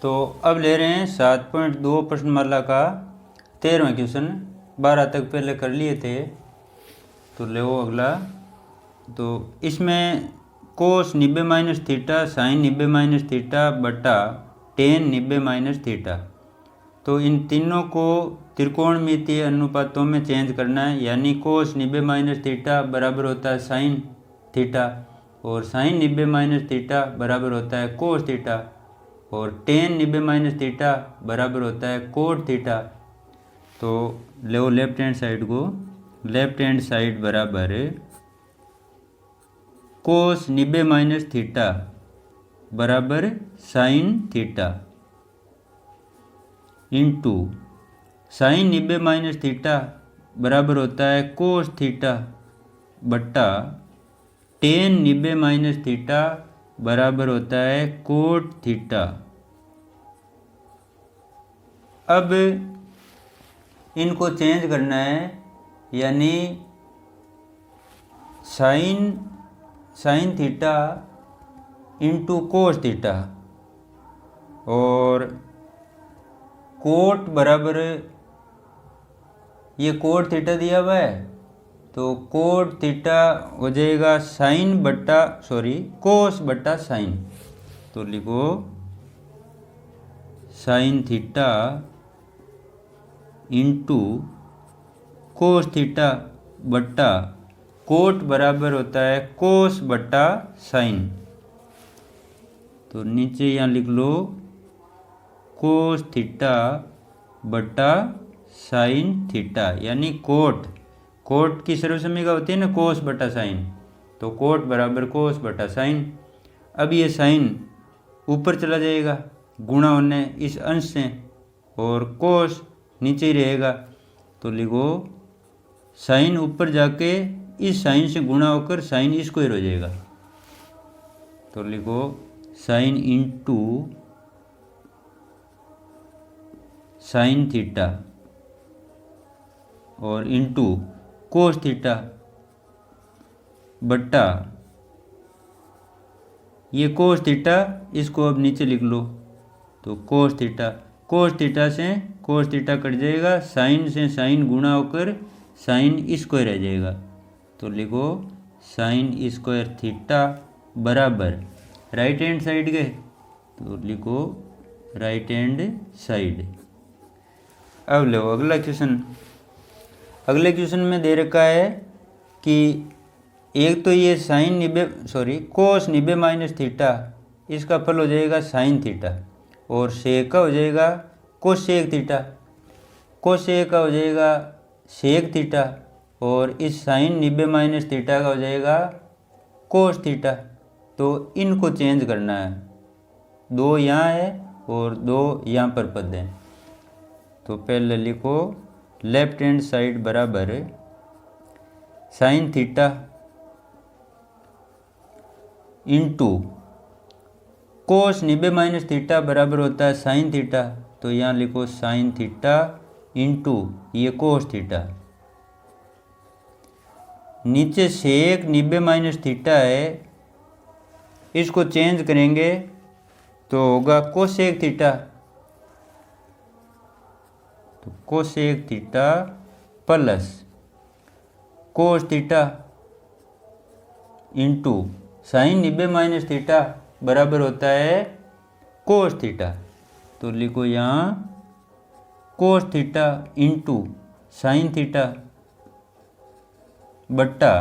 तो अब ले रहे हैं 7.2 प्रश्नमाला का 13वां क्वेश्चन। 12 तक पहले कर लिए थे, तो ले वो अगला। तो इसमें कोस 90 माइनस थीटा साइन 90 माइनस थीटा बटा टेन 90 माइनस थीटा, तो इन तीनों को त्रिकोणमितीय अनुपातों में चेंज करना है। यानी कोस 90 माइनस थीटा बराबर होता है साइन थीटा, और साइन 90 माइनस थीटा बराबर होता है कोस थीटा, और टेन 90 माइनस थीटा बराबर होता है कोट थीटा। तो लो लेफ्ट हैंड साइड को, लेफ्ट हैंड साइड बराबर कोस 90 माइनस थीटा बराबर साइन थीटा इंटू साइन 90 माइनस थीटा बराबर होता है कोस थीटा बट्टा टेन 90 माइनस थीटा बराबर होता है कोट थीटा। अब इनको चेंज करना है, यानी sine theta into cos theta और कोट बराबर, ये कोट थीटा दिया हुआ है तो कोट थीटा हो जाएगा साइन बट्टा कोस बट्टा साइन। तो लिखो sine theta into cos theta बट्टा कोट बराबर होता है कोस बट्टा साइन। तो नीचे यहाँ लिख लो कोस थीटा बट्टा साइन थीटा, यानी कोट की सर्वसम्मिका होती है ना कोस बटा साइन, तो कोट बराबर कोस बटा साइन। अब ये साइन ऊपर चला जाएगा गुणा होने इस अंश से, और कोस नीचे ही रहेगा। तो लिखो साइन ऊपर जाके इस साइन से गुणा होकर साइन स्क्वायर हो जाएगा। तो लिखो साइन इंटू साइन थीटा और इंटू कोस थीटा बट्टा ये कोस थीटा, इसको अब नीचे लिख लो। तो कोस थीटा से कोस थीटा कट जाएगा, साइन से साइन गुणा होकर साइन स्क्वायर रह जाएगा। तो लिखो साइन स्क्वायर थीटा बराबर राइट हैंड साइड के, तो लिखो राइट हैंड साइड। अब लो अगला क्वेश्चन। अगले क्वेश्चन में दे रखा है कि एक तो ये कोस 90 माइनस थीटा, इसका फल हो जाएगा साइन थीटा, और सेक का हो जाएगा कोसेक थीटा, कोसेक का हो जाएगा सेक थीटा, और इस साइन 90 माइनस थीटा का हो जाएगा कोस थीटा। तो इनको चेंज करना है, दो यहाँ है और दो यहाँ पर पद हैं। तो पहले लिखो लेफ्ट हैंड साइड बराबर साइन थीटा इंटू कोस 90 माइनस थीटा बराबर होता है साइन थीटा, तो यहाँ लिखो साइन थीटा इंटू ये कोस थीटा। नीचे सेक 90 माइनस थीटा है, इसको चेंज करेंगे तो होगा कोसेक थीटा। तो cosec theta plus cos theta into sine 90 माइनस थीटा बराबर होता है कोस थीटा। तो लिखो यहाँ cos theta into sine theta बट्टा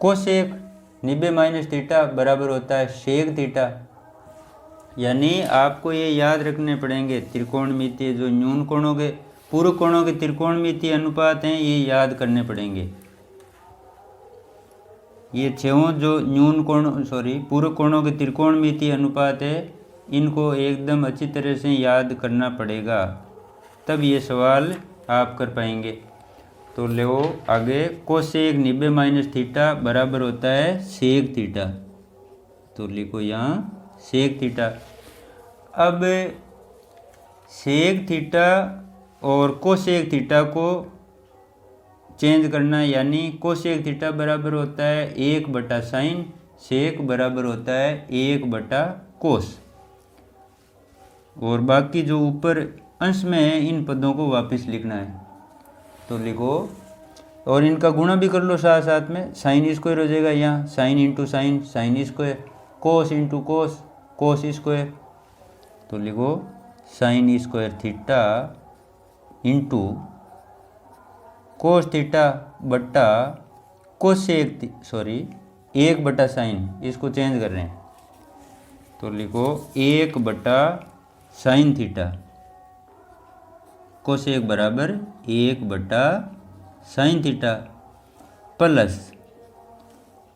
कोसेक 90 माइनस थीटा बराबर होता है सेक थीटा। यानी आपको ये याद रखने पड़ेंगे त्रिकोणमितीय जो न्यून कोणों के पूर्व कोणों के त्रिकोणमितीय अनुपात हैं, ये याद करने पड़ेंगे। ये छहों जो पूर्व कोणों के त्रिकोणमितीय अनुपात है, इनको एकदम अच्छी तरह से याद करना पड़ेगा, तब ये सवाल आप कर पाएंगे। तो लो आगे कोसेक 90 माइनस थीटा बराबर होता है सेक थीटा। तो लिखो यहाँ सेक थीटा। अब सेक थीटा और कोसेक थीटा को चेंज करना, यानी कोसेक थीटा बराबर होता है 1 बटा साइन सेक बराबर होता है 1/कोस। और बाकी जो ऊपर अंश में है इन पदों को वापस लिखना है। तो लिखो, और इनका गुणा भी कर लो साथ साथ में। साइन स्क्वायर हो जाएगा यहाँ, sine into sine, sine square, cos into cos, cos square. तो लिखो sine square theta into cos theta बट्टा कोस से 1/साइन, इसको चेंज कर रहे हैं। तो लिखो 1/साइन थीटा, कोस 1 बराबर 1/साइन थीटा प्लस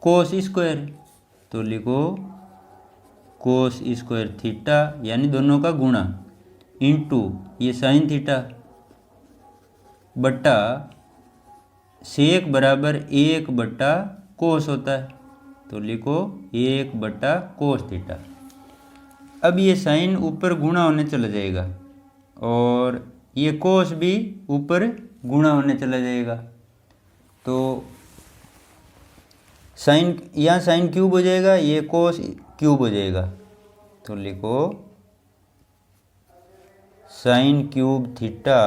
कोस स्क्वायर। तो लिखो कोस स्क्वायर थीटा यानी दोनों का गुणा इंटू ये साइन थीटा बट्टा सेक बराबर 1/कोस होता है। तो लिखो 1/कोस थीटा। अब ये साइन ऊपर गुणा होने चला जाएगा और ये कोस भी ऊपर गुणा होने चला जाएगा। तो साइन, यहाँ साइन क्यूब हो जाएगा, ये कोस क्यूब हो जाएगा। तो लिखो साइन क्यूब थीटा,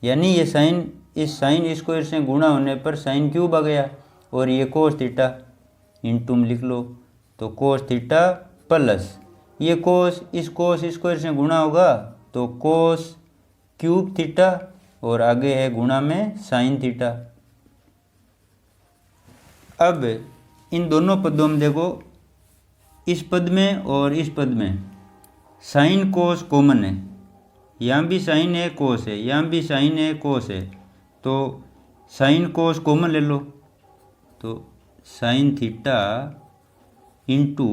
यानी ये साइन इस साइन स्क्वायर से गुणा होने पर साइन क्यूब आ गया, और ये कोस थीटा इंटू में लिख लो। तो कोस थीटा प्लस ये कोस इस कोस स्क्वायर से गुणा होगा तो कोस क्यूब थीटा, और आगे है गुणा में साइन थीटा। अब इन दोनों पदों में देखो, इस पद में और इस पद में साइन कोस कॉमन है, यहाँ भी साइन है कोस है, यहाँ भी साइन है कोस है। तो साइन कोस कॉमन ले लो, तो sine theta into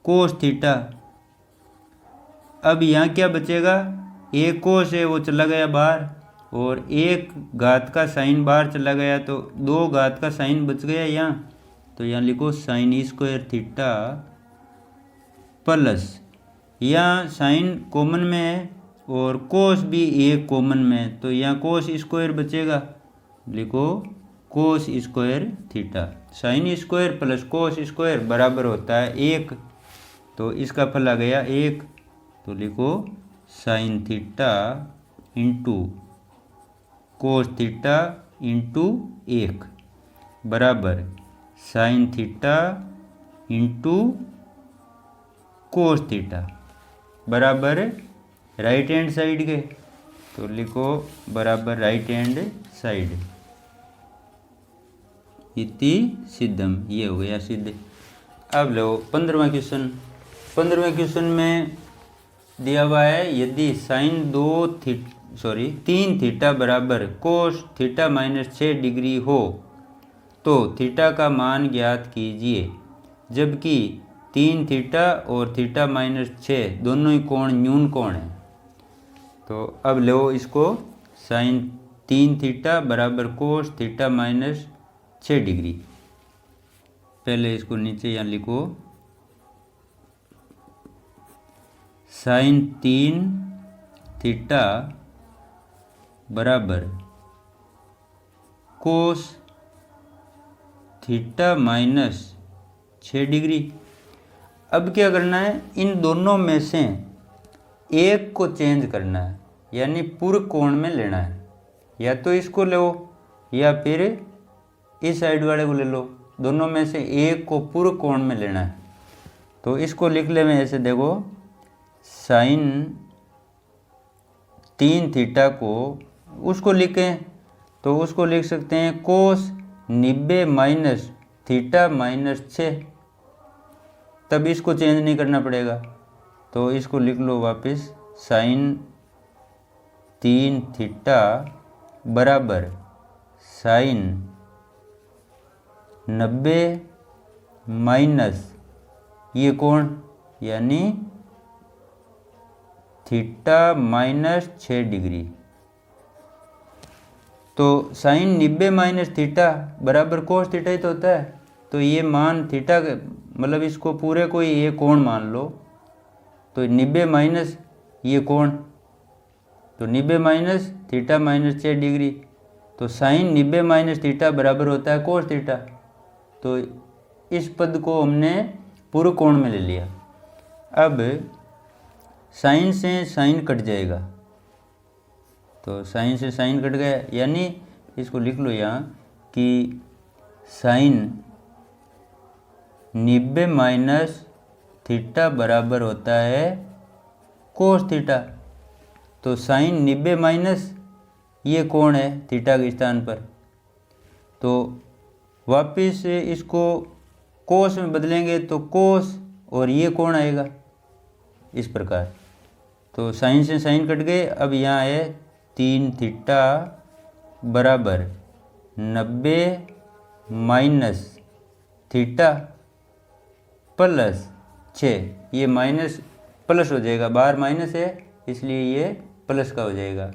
cos theta. अब यहाँ क्या बचेगा, एक कोस है वो चला गया बाहर, और एक घात का साइन बाहर चला गया, तो 2 घात का साइन बच गया यहाँ। तो यहाँ लिखो साइन स्क्वायर थीटा प्लस, यहाँ साइन कॉमन में है और कोस भी एक कॉमन में, तो यहाँ कोस स्क्वायर बचेगा। लिखो cos square theta. Sine square plus cos square बराबर होता है 1, तो इसका फल आ गया 1। तो लिखो sine theta into cos theta into 1 बराबर sine theta into cos theta बराबर राइट हैंड साइड के। तो लिखो बराबर राइट हैंड साइड। इति सिद्धम, ये हो गया सिद्ध। अब लो 15वां क्वेश्चन। 15वें क्वेश्चन में दिया हुआ है, यदि साइन 3 थीटा बराबर कोस थीटा माइनस 6 डिग्री हो तो थीटा का मान ज्ञात कीजिए, जबकि 3 थीटा और थीटा माइनस 6 दोनों ही कोण न्यून कोण है। तो अब लो इसको, साइन 3 थीटा बराबर कोस थीटा माइनस 6 डिग्री। पहले इसको नीचे यहाँ लिखो, साइन 3 थीटा बराबर कोस थीटा माइनस 6 डिग्री। अब क्या करना है, इन दोनों में से एक को चेंज करना है, यानी पूर्ण कोण में लेना है। या तो इसको लो या फिर इस साइड वाले को ले लो, दोनों में से एक को पूर्ण कोण में लेना है। तो इसको लिख ले में ऐसे देखो, साइन 3 थीटा को उसको लिखें तो उसको लिख सकते हैं कोस 90 माइनस थीटा माइनस 6, तब इसको चेंज नहीं करना पड़ेगा। तो इसको लिख लो वापस, साइन 3 थीटा बराबर साइन 90 माइनस ये कोण यानी थीटा माइनस 6 डिग्री। तो साइन 90 माइनस थीटा बराबर कोस थीटा ही तो होता है। तो ये मान थीटा मतलब इसको पूरे को ये कोण मान लो, तो 90 माइनस ये कोण, तो 90 माइनस थीटा माइनस 6 डिग्री। तो साइन 90 माइनस थीटा बराबर होता है कोस थीटा। तो इस पद को हमने पूर्व कोण में ले लिया। अब साइन से साइन कट जाएगा, तो साइन से साइन कट गया, यानी इसको लिख लो यहाँ कि साइन 90 माइनस थीटा बराबर होता है कोस थीटा। तो साइन 90 माइनस ये कोण है थीटा के स्थान पर, तो वापिस इसको कोस में बदलेंगे तो कोस और ये कोण आएगा इस प्रकार। तो साइन से साइन कट गए। अब यहाँ है 3 थीटा बराबर 90 माइनस थीटा प्लस 6, ये माइनस प्लस हो जाएगा, बाहर माइनस है इसलिए ये प्लस का हो जाएगा।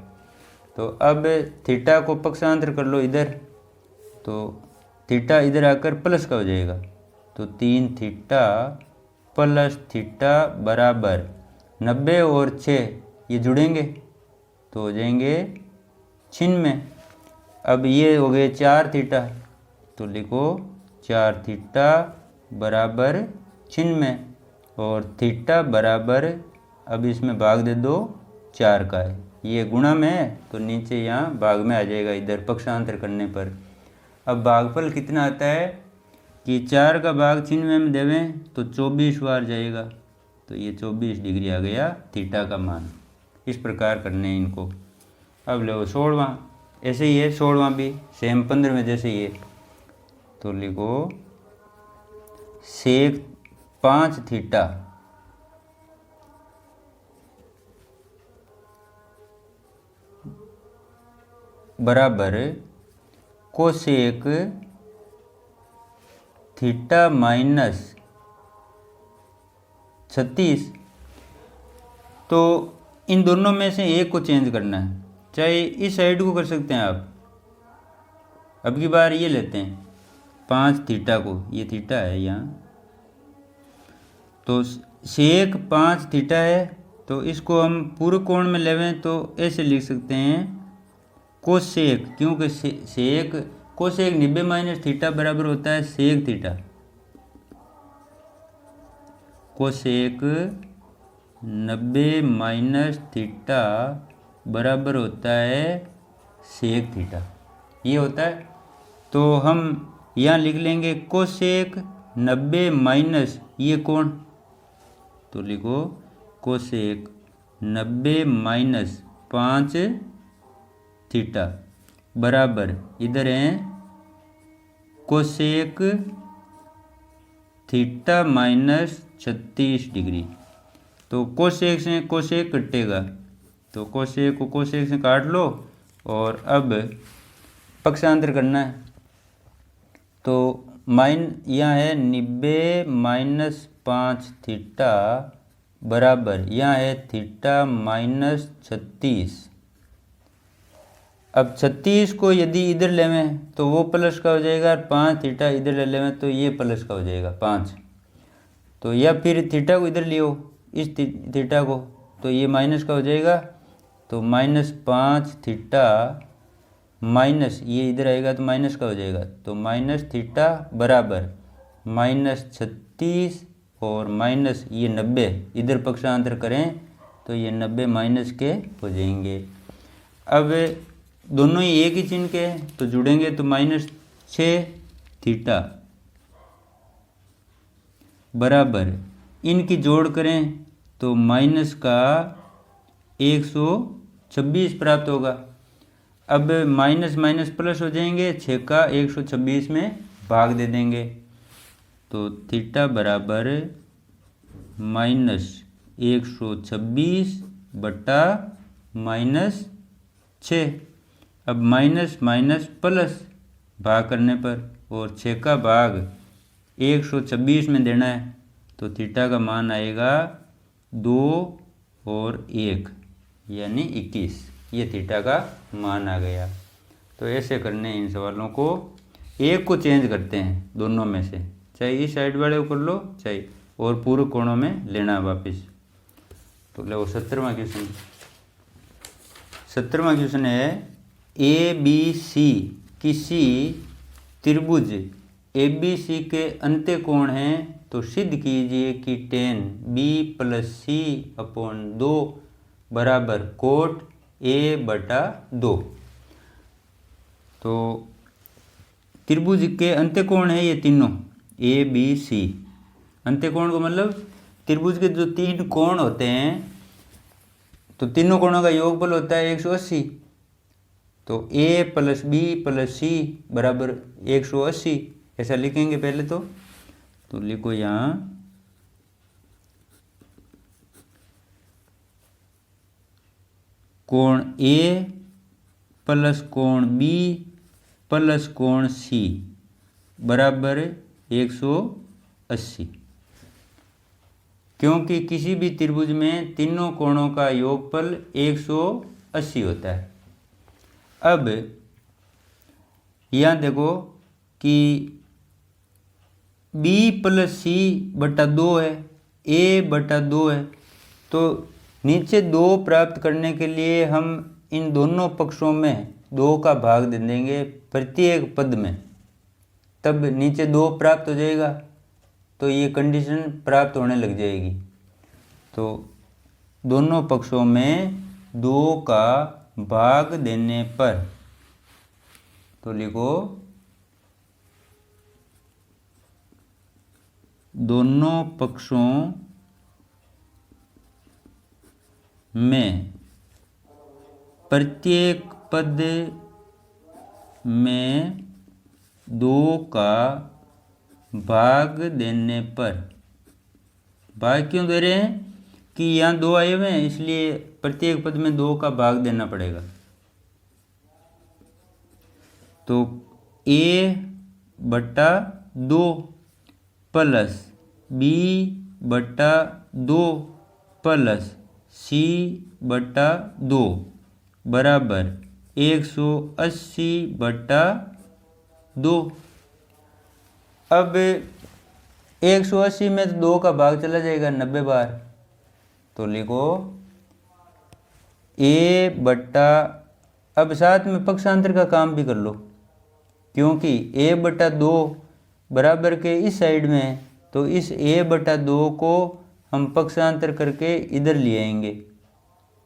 तो अब थीटा को पक्षांतर कर लो इधर, तो थीटा इधर आकर प्लस का हो जाएगा। तो 3 थीटा प्लस थीटा बराबर 90 और 6 ये जुड़ेंगे तो हो जाएंगे 96। अब ये हो गए 4 थीटा, तो लिखो 4 थीटा बराबर 96 और थीटा बराबर, अब इसमें भाग दे दो 4 का है, ये गुणा में है तो नीचे यहाँ भाग में आ जाएगा इधर पक्षांतर करने पर। अब भागफल कितना आता है कि 4 का भाग 96 में देवें तो 24 बार जाएगा, तो ये 24 डिग्री आ गया थीटा का मान। इस प्रकार करने हैं इनको। अब लो 16वां, ऐसे ही है 16वां भी सेम 15 में जैसे ही है, तो लिखो सेक 5 थीटा बराबर कोसेक थीटा माइनस 36। तो इन दोनों में से एक को चेंज करना है, चाहे इस साइड को कर सकते हैं आप। अब की बार ये लेते हैं 5 थीटा को, ये थीटा है यहाँ, तो सेक 5 थीटा है, तो इसको हम पूर्व कोण में लेवें तो ऐसे लिख सकते हैं कोसेक, क्योंकि सेक कोसेक 90 माइनस थीटा बराबर होता है सेक थीटा। कोसेक 90 माइनस थीटा बराबर होता है सेक थीटा, ये होता है। तो हम यहाँ लिख लेंगे कोसेक 90 माइनस ये कोण, तो लिखो कोसेक 90 माइनस 5 थीटा बराबर इधर है कोसेक थीटा माइनस 36 डिग्री। तो कोसेक से कोसेक कटेगा, तो कोसेक को कोसेक से काट लो और अब पक्षांतर करना है। तो यहाँ है 90 माइनस 5 थीटा बराबर यहाँ है थीटा माइनस 36। अब 36 को यदि इधर लेवें तो वो प्लस का हो जाएगा, और 5 थीटा इधर ले लेवें तो ये प्लस का हो जाएगा 5। तो या फिर थीटा को इधर लियो इस थीटा को, तो ये माइनस का हो जाएगा। तो -5 थीटा माइनस ये इधर आएगा तो माइनस का हो जाएगा, तो माइनस थीटा बराबर -36 और माइनस ये 90 इधर पक्षांतर करें तो ये 90 माइनस के हो जाएंगे। अब दोनों ही एक ही चिन्ह के तो जुड़ेंगे, तो -6 थीटा बराबर इनकी जोड़ करें तो माइनस का 126 प्राप्त होगा। अब माइनस माइनस प्लस हो जाएंगे, 6 का 126 में भाग दे देंगे, तो थीटा बराबर -126 बटा -6। अब माइनस माइनस प्लस भाग करने पर, और 6 का भाग 126 में देना है, तो थीटा का मान आएगा 2 और 1 यानी 21। ये थीटा का मान आ गया। तो ऐसे करने इन सवालों को, एक को चेंज करते हैं दोनों में से, चाहे इस साइड वाले को कर लो चाहे और पूर्व कोणों में लेना वापस। तो लो 17वां क्वेश्चन। 17वां क्वेश्चन है ए बी सी किसी त्रिभुज ए बी सी के अंत्य कोण हैं तो सिद्ध कीजिए कि tan बी प्लस सी अपॉन 2 बराबर कोट ए बटा 2। तो त्रिभुज के अंत्य कोण है ये तीनों ए बी सी। अंत्य कोण को मतलब त्रिभुज के जो तीन कोण होते हैं तो तीनों कोणों का योगफल होता है 180। तो ए प्लस बी प्लस सी बराबर 180 ऐसा लिखेंगे पहले तो लिखो यहाँ कोण ए प्लस कोण बी प्लस कोण सी बराबर 180, क्योंकि किसी भी त्रिभुज में तीनों कोणों का योगफल 180 होता है। अब यहाँ देखो कि b प्लस सी बटा 2 है, a बटा 2 है, तो नीचे 2 प्राप्त करने के लिए हम इन दोनों पक्षों में 2 का भाग दे देंगे प्रत्येक पद में, तब नीचे 2 प्राप्त हो जाएगा। तो ये कंडीशन प्राप्त होने लग जाएगी। तो दोनों पक्षों में 2 का भाग देने पर तो लिखो दोनों पक्षों में प्रत्येक पद में 2 का भाग देने पर, भाग क्यों दे रहे हैं कि यहाँ 2 आए हुए हैं इसलिए प्रत्येक पद में 2 का भाग देना पड़ेगा। तो a बटा 2 प्लस बी बटा 2 प्लस सी बटा 2 बराबर 180 बटा 2। अब 180 में तो 2 का भाग चला जाएगा 90 बार, तो लिखो a बटा, अब साथ में पक्षांतर का काम भी कर लो, क्योंकि a बटा 2 बराबर के इस साइड में है, तो इस a बटा 2 को हम पक्षांतर करके इधर ले आएंगे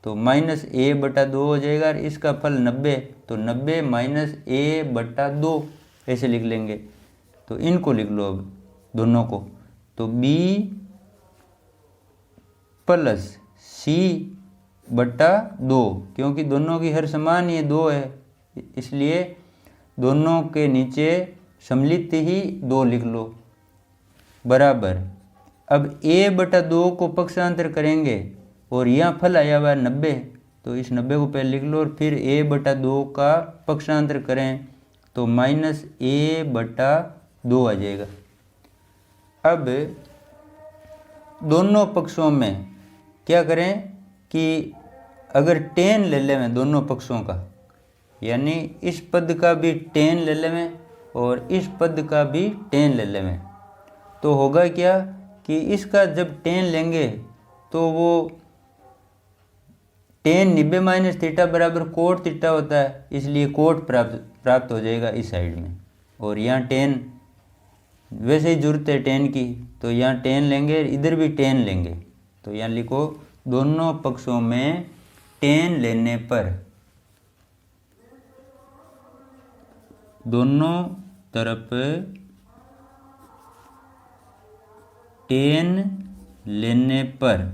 तो माइनस a बटा 2 हो जाएगा और इसका फल 90, तो 90 माइनस a बटा 2 ऐसे लिख लेंगे। तो इनको लिख लो अब दोनों को, तो b प्लस सी बटा 2, क्योंकि दोनों की हर समान ये 2 है इसलिए दोनों के नीचे सम्मिलित ही 2 लिख लो बराबर। अब a बटा 2 को पक्षांतर करेंगे और यहाँ फल आया हुआ है 90, तो इस 90 को पहले लिख लो और फिर a बटा 2 का पक्षांतर करें तो माइनस a बटा 2 आ जाएगा। अब दोनों पक्षों में क्या करें कि अगर tan ले लें दोनों पक्षों का, यानी इस पद का भी tan ले लें और इस पद का भी tan ले लें, तो होगा क्या कि इसका जब tan लेंगे तो वो tan 90 माइनस थीटा बराबर कोट थीटा होता है, इसलिए कोट प्राप्त हो जाएगा इस साइड में। और यहाँ tan वैसे ही जरूरत है tan की, तो यहाँ tan लेंगे इधर भी tan लेंगे, तो यहाँ लिखो दोनों पक्षों में tan लेने पर, दोनों तरफ tan लेने पर,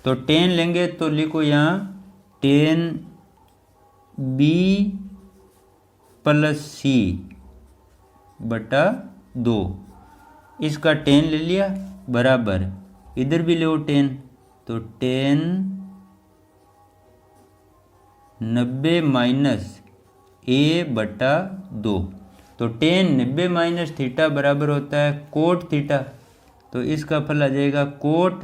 तो tan लेंगे तो लिखो यहाँ tan b प्लस सी बटा 2, इसका tan ले लिया बराबर इधर भी ले tan, तो tan 90 माइनस a बटा 2, तो tan 90 माइनस थीटा बराबर होता है कोट थीटा, तो इसका फल आ जाएगा कोट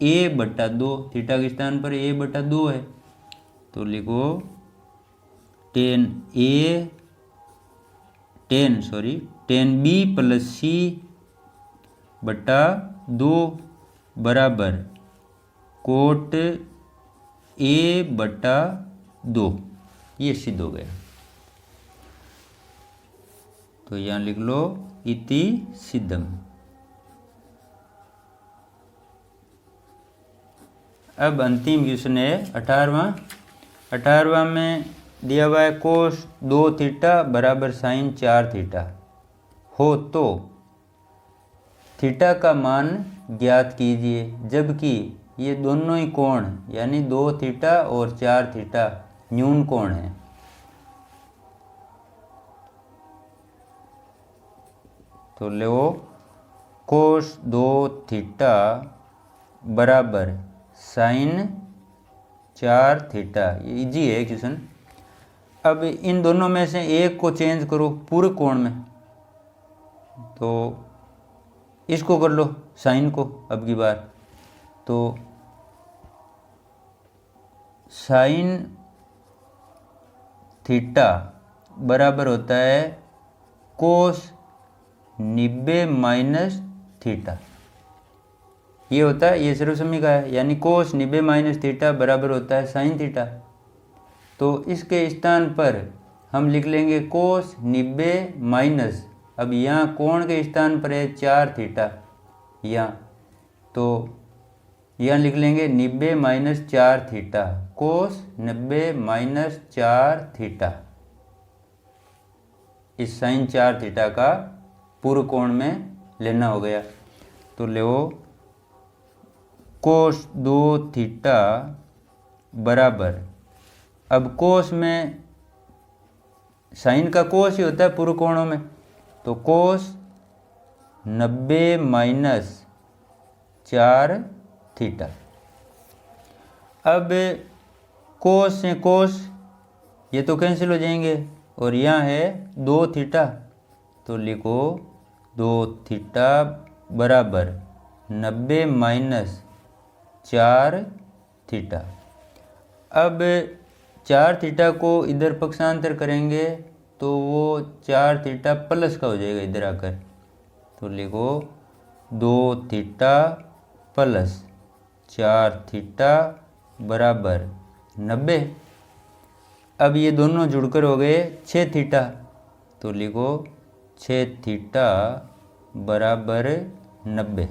a बटा 2, थीटा के स्थान पर a बटा 2 है, तो लिखो tan b प्लस सी बटा 2 बराबर कोट a बटा 2, ये सिद्ध हो गया। तो यहाँ लिख लो इति सिद्धम। अब अंतिम क्वेश्चन है 18वां में दिया हुआ है कोस 2 थीटा बराबर साइन 4 थीटा हो तो थीटा का मान ज्ञात कीजिए, जबकि ये दोनों ही कोण यानी 2 थीटा और 4 थीटा न्यून कोण है। तो लो कोस 2 थीटा बराबर साइन 4 थीटा, ये इजी है क्वेश्चन। अब इन दोनों में से एक को चेंज करो पूरे कोण में, तो इसको कर लो साइन को अब की बार। तो साइन थीटा बराबर होता है कोस 90 माइनस थीटा, ये होता है, ये सर्वसम्मी का है, यानी कोस 90 माइनस थीटा बराबर होता है साइन थीटा। तो इसके स्थान पर हम लिख लेंगे कोस 90 माइनस, अब यहाँ कोण के स्थान पर है 4 थीटा यहाँ, तो यहाँ लिख लेंगे 90 माइनस 4 थीटा, कोस 90 माइनस 4 थीटा। इस साइन 4 थीटा का पूर्व कोण में लेना हो गया। तो लो कोस 2 थीटा बराबर, अब कोस में साइन का कोस ही होता है पूर्व कोणों में, तो कोस 90 माइनस 4 थीटा। अब कोस से कोस ये तो कैंसिल हो जाएंगे और यहाँ है 2 थीटा, तो लिखो 2 थीटा बराबर 90 माइनस 4 थीटा। अब 4 थीटा को इधर पक्षांतर करेंगे तो वो 4 थीटा प्लस का हो जाएगा इधर आकर, तो लिखो 2 थीटा प्लस 4 थीटा बराबर 90। अब ये दोनों जुड़कर हो गए 6 थीटा, तो लिखो 6 थीटा बराबर 90।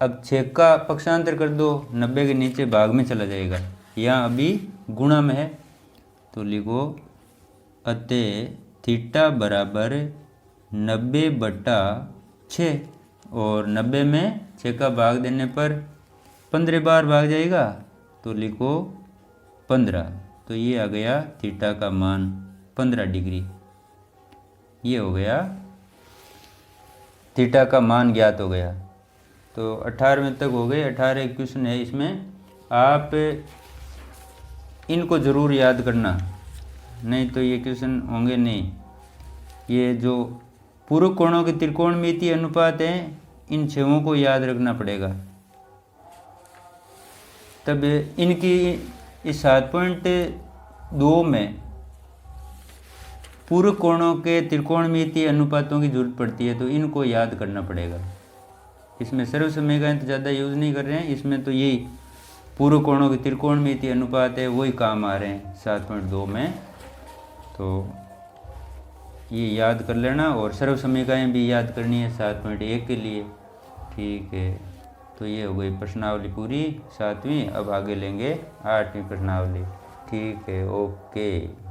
अब 6 का पक्षांतर कर दो, 90 के नीचे भाग में चला जाएगा, यहाँ अभी गुणा में है, तो लिखो अतः थीटा बराबर 90/6, और 90 में 6 का भाग देने पर 15 बार भाग जाएगा, तो लिखो 15। तो ये आ गया थीटा का मान 15 डिग्री। ये हो गया थीटा का मान ज्ञात हो गया। तो 18वें तक हो गए। 18 क्वेश्चन है, इसमें आप इनको ज़रूर याद करना, नहीं तो ये क्वेश्चन होंगे नहीं। ये जो पूर्व कोणों के त्रिकोणमितीय अनुपात हैं, इन 6 को याद रखना पड़ेगा, तब इनकी इस 7.2 में पूर्व कोणों के त्रिकोणमितीय अनुपातों की जरूरत पड़ती है, तो इनको याद करना पड़ेगा। इसमें सर्वसमय का तो ज़्यादा यूज़ नहीं कर रहे हैं, इसमें तो यही पूर्व कोणों के त्रिकोणमितीय अनुपात है, वही काम आ रहे हैं 7.2 में। तो ये याद कर लेना, और सर्वसमीकाएँ भी याद करनी है 7.1 के लिए। ठीक है, तो ये हो गई प्रश्नावली पूरी 7वीं। अब आगे लेंगे 8वीं प्रश्नावली। ठीक है, ओके।